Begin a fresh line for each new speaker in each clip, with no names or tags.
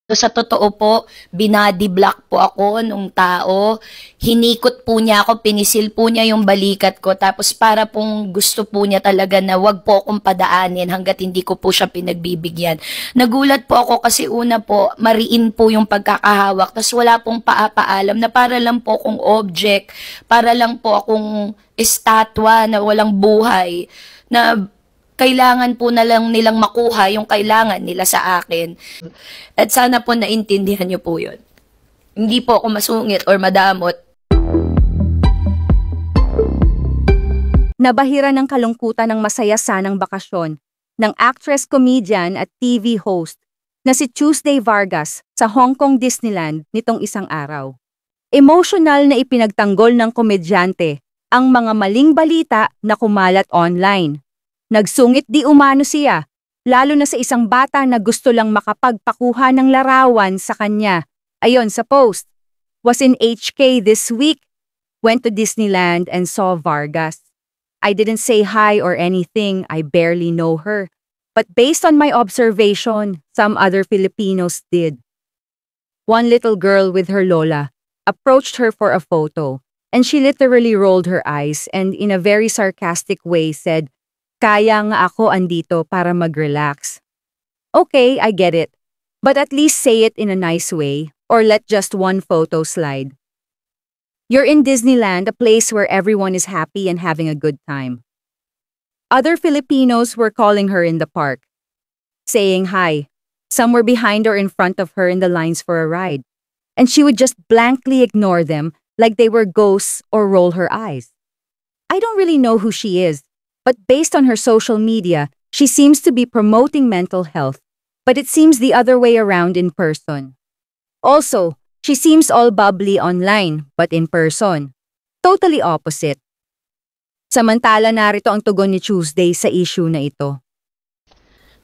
Sa totoo po, binody block po ako nung tao. Hinikot po niya ako, pinisil po niya yung balikat ko. Tapos para pong gusto po niya talaga na wag po akong padaanin hanggat hindi ko po siya pinagbibigyan. Nagulat po ako kasi una po, mariin po yung pagkakahawak. Tapos wala pong paapaalam na para lang po akong object, para lang po akong estatwa na walang buhay, na kailangan po na lang nilang makuha yung kailangan nila sa akin. At sana po naintindihan niyo po yun. Hindi po ako masungit or madamot.
Nabahira ng kalungkutan ng masaya sanang bakasyon ng actress, comedian at TV host na si Tuesday Vargas sa Hong Kong Disneyland nitong isang araw. Emotional na ipinagtanggol ng komedyante ang mga maling balita na kumalat online. Nagsungit di umano siya, lalo na sa isang bata na gusto lang makapagpakuha ng larawan sa kanya. Ayon sa post, was in HK this week, went to Disneyland and saw Vargas. I didn't say hi or anything, I barely know her. But based on my observation, some other Filipinos did. One little girl with her lola approached her for a photo, and she literally rolled her eyes and in a very sarcastic way said, "Kaya nga ako andito para mag-relax." Okay, I get it. But at least say it in a nice way, or let just one photo slide. You're in Disneyland, a place where everyone is happy and having a good time. Other Filipinos were calling her in the park, saying hi. Some were behind or in front of her in the lines for a ride, and she would just blankly ignore them like they were ghosts or roll her eyes. I don't really know who she is, but based on her social media, she seems to be promoting mental health, but it seems the other way around in person. Also, she seems all bubbly online, but in person, totally opposite. Samantala, narito ang tugon ni Tuesday sa issue na ito.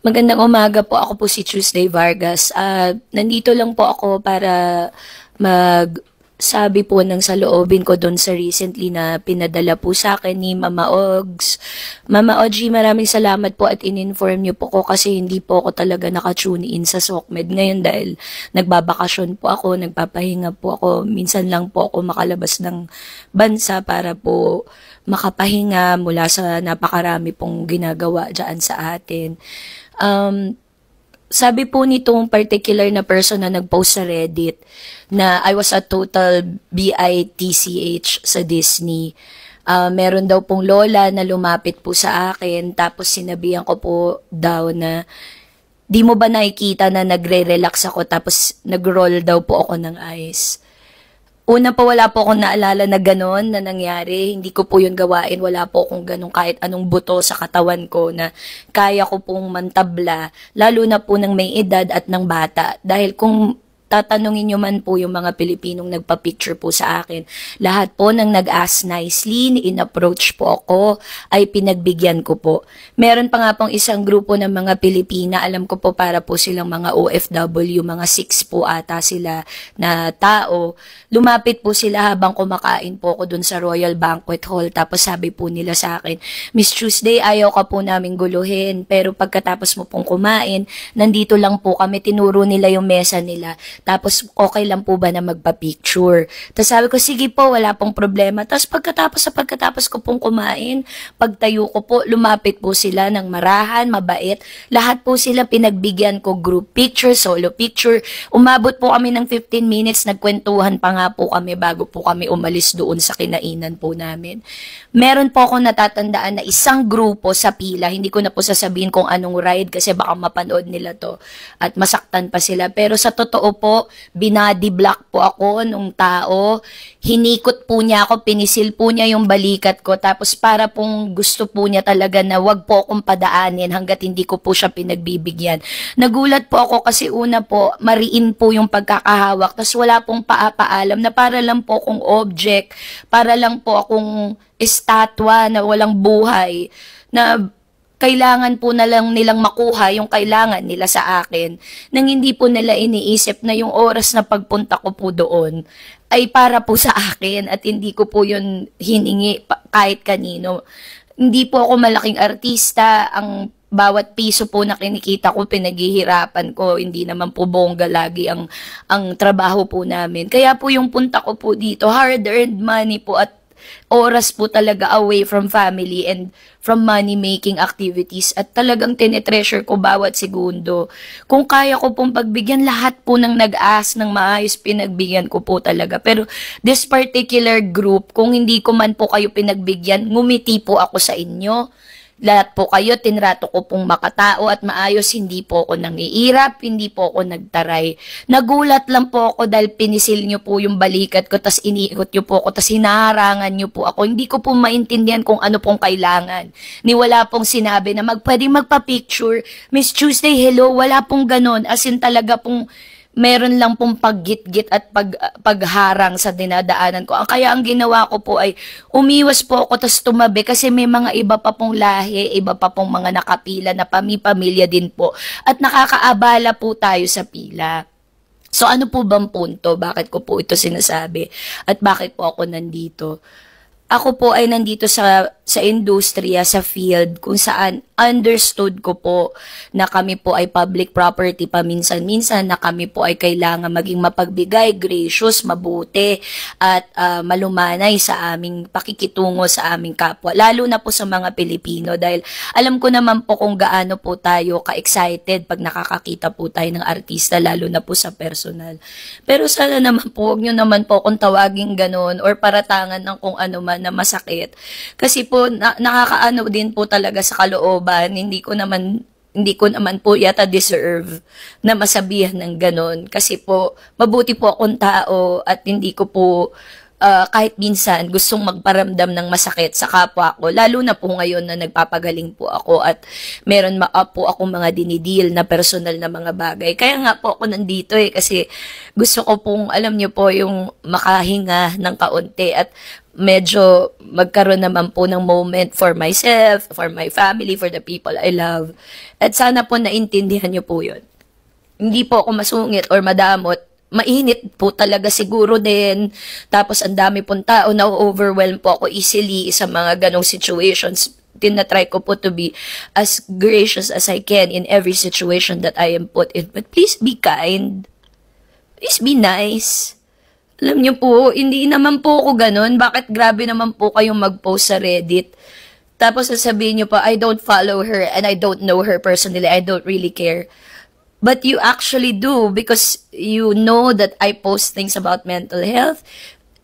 Magandang umaga po, ako po si Tuesday Vargas. Nandito lang po ako para sabi po ng saloobin ko doon sa recently na pinadala po sa akin ni Mama Ogs. Mama Ogie, maraming salamat po at in-inform niyo po ko kasi hindi po ako talaga nakatune in sa SOCMED ngayon dahil nagbabakasyon po ako, nagpapahinga po ako. Minsan lang po ako makalabas ng bansa para po makapahinga mula sa napakarami pong ginagawa dyan sa atin. Sabi po nitong particular na person na nag-post sa Reddit na I was a total bitch sa Disney. Meron daw pong lola na lumapit po sa akin tapos sinabihan ko po daw na di mo ba nakikita na nagre-relax ako tapos nag-roll daw po ako ng eyes. Una pa wala po akong naalala na gano'n na nangyari. Hindi ko po yun gawain. Wala po akong gano'n kahit anong buto sa katawan ko na kaya ko pong mantabla. Lalo na po ng may edad at ng bata. Dahil kung tatanungin nyo man po yung mga Pilipinong nagpa-picture po sa akin, lahat po ng nag-ask nicely, in-approach po ako, ay pinagbigyan ko po. Meron pa nga pong isang grupo ng mga Pilipina, alam ko po para po silang mga OFW, mga 6 po ata sila na tao. Lumapit po sila habang kumakain po ako dun sa Royal Banquet Hall, tapos sabi po nila sa akin, "Miss Tuesday, ayaw ka po namin guluhin, pero pagkatapos mo pong kumain, nandito lang po kami, tinuro nila yung mesa nila. Tapos, okay lang po ba na magpa-picture?" Tapos sabi ko, sige po, wala pong problema. Tapos pagkatapos ko pong kumain, pagtayo ko po, lumapit po sila ng marahan, mabait. Lahat po sila pinagbigyan ko, group picture, solo picture. Umabot po kami ng 15 minutes, nagkwentuhan pa nga po kami bago po kami umalis doon sa kinainan po namin. Meron po ako natatandaan na isang grupo sa pila, hindi ko na po sasabihin kung anong ride kasi baka mapanood nila to at masaktan pa sila. Pero sa totoo po, binody block po ako nung tao. Hinikot po niya ako, pinisil po niya yung balikat ko. Tapos para pong gusto po niya talaga na wag po akong padaanin hanggat hindi ko po siya pinagbibigyan. Nagulat po ako kasi una po, mariin po yung pagkakahawak. Tapos wala pong paapaalam na para lang po akong object, para lang po akong estatwa na walang buhay, na kailangan po na lang nilang makuha yung kailangan nila sa akin, nang hindi po nila iniisip na yung oras na pagpunta ko po doon ay para po sa akin at hindi ko po yun hiningi kahit kanino. Hindi po ako malaking artista, ang bawat piso po na kinikita ko, pinaghihirapan ko. Hindi naman po bongga lagi ang trabaho po namin. Kaya po yung punta ko po dito, hard-earned money po at oras po talaga away from family and from money-making activities. At talagang tinetreasure ko bawat segundo. Kung kaya ko pong pagbigyan, lahat po ng nag-ask ng maayos, pinagbigyan ko po talaga. Pero this particular group, kung hindi ko man po kayo pinagbigyan, ngumiti po ako sa inyo. Lahat po kayo, tinrato ko pong makatao at maayos, hindi po ako nangiirap, hindi po ako nagtaray. Nagulat lang po ako dahil pinisil nyo po yung balikat ko, tas iniikot nyo po ako, tas hinaharangan nyo po ako. Hindi ko po maintindihan kung ano pong kailangan. Ni wala pong sinabi na pwedeng magpa-picture. Miss Tuesday, hello, wala pong ganon. As in talaga pong meron lang pong paggit-git at pagharang sa dinadaanan ko. Kaya ang ginawa ko po ay umiwas po ako tas tumabi kasi may mga iba pa pong lahi, iba pa pong mga nakapila na pamilya din po. At nakakaabala po tayo sa pila. So ano po bang punto? Bakit ko po ito sinasabi? At bakit po ako nandito? Ako po ay nandito sa industriya, sa field, kung saan understood ko po na kami po ay public property paminsan-minsan, na kami po ay kailangan maging mapagbigay, gracious, mabuti, at malumanay sa aming pakikitungo sa aming kapwa. Lalo na po sa mga Pilipino dahil alam ko naman po kung gaano po tayo ka-excited pag nakakakita po tayo ng artista, lalo na po sa personal. Pero sana naman po, huwag nyo naman po kung tawaging ganon or paratangan ng kung ano man na masakit. Kasi po, nakakaano din po talaga sa kalooban, hindi ko naman po yata deserve na masabihan ng ganon. Kasi po, mabuti po akong tao at hindi ko po kahit minsan gustong magparamdam ng masakit sa kapwa ko. Lalo na po ngayon na nagpapagaling po ako at meron po akong mga dinidil na personal na mga bagay. Kaya nga po ako nandito kasi gusto ko pong, alam niyo po, yung makahinga ng kaunti at medyo magkaroon naman po ng moment for myself, for my family, for the people I love. At sana po naintindihan niyo po yun. Hindi po ako masungit or madamot. Mainit po talaga siguro din. Tapos ang dami pong tao, na-overwhelm po ako easily sa mga ganong situations. Tinatry ko po to be as gracious as I can in every situation that I am put in. But please be kind. Please be nice. Alam niyo po, hindi naman po ako ganon. Bakit grabe naman po kayong mag-post sa Reddit? Tapos sasabihin niyo pa, I don't follow her and I don't know her personally. I don't really care. But you actually do because you know that I post things about mental health.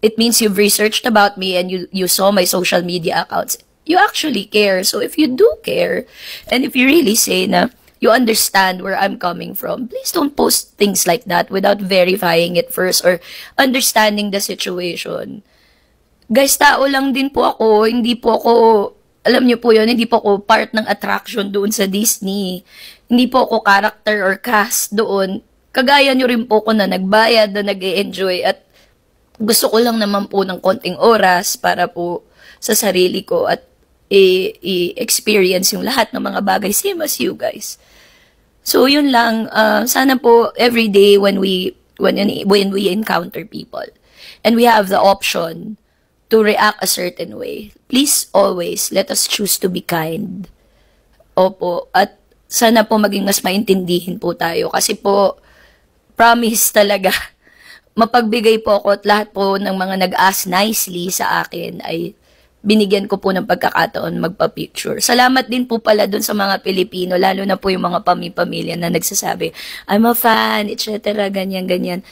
It means you've researched about me and you saw my social media accounts. You actually care. So if you do care, and if you really say na you understand where I'm coming from, please don't post things like that without verifying it first or understanding the situation. Guys, tao lang din po ako. Hindi po ako, alam niyo po yun, hindi po ako part ng attraction doon sa Disney. Hindi po ako character or cast doon. Kagaya nyo rin po ko na nagbayad, na nag-e-enjoy at gusto ko lang naman po ng konting oras para po sa sarili ko at i-experience yung lahat ng mga bagay, same as you guys. So yun lang, sana po every day when we encounter people and we have the option to react a certain way, please always let us choose to be kind. Opo, at sana po maging mas maintindihin po tayo kasi po, promise talaga, mapagbigay po ako at lahat po ng mga nag-ask nicely sa akin ay binigyan ko po ng pagkakataon magpa-picture. Salamat din po pala dun sa mga Pilipino, lalo na po yung mga pamilya na nagsasabi, I'm a fan, etc. ganyan.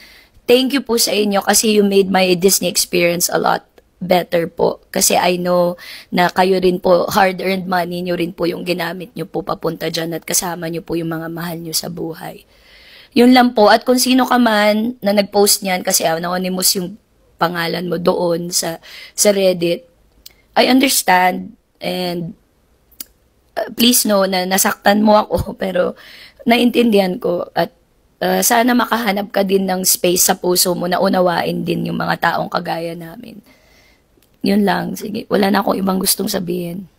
Thank you po sa inyo kasi you made my Disney experience a lot better po. Kasi I know na kayo rin po, hard-earned money nyo rin po yung ginamit nyo po papunta dyan at kasama nyo po yung mga mahal nyo sa buhay. Yun lang po. At kung sino ka man na nag-post niyan, kasi anonymous yung pangalan mo doon sa Reddit, I understand and please know na nasaktan mo ako pero naintindihan ko at sana makahanap ka din ng space sa puso mo na unawain din yung mga taong kagaya namin. Yun lang. Sige, wala na akong ibang gustong sabihin.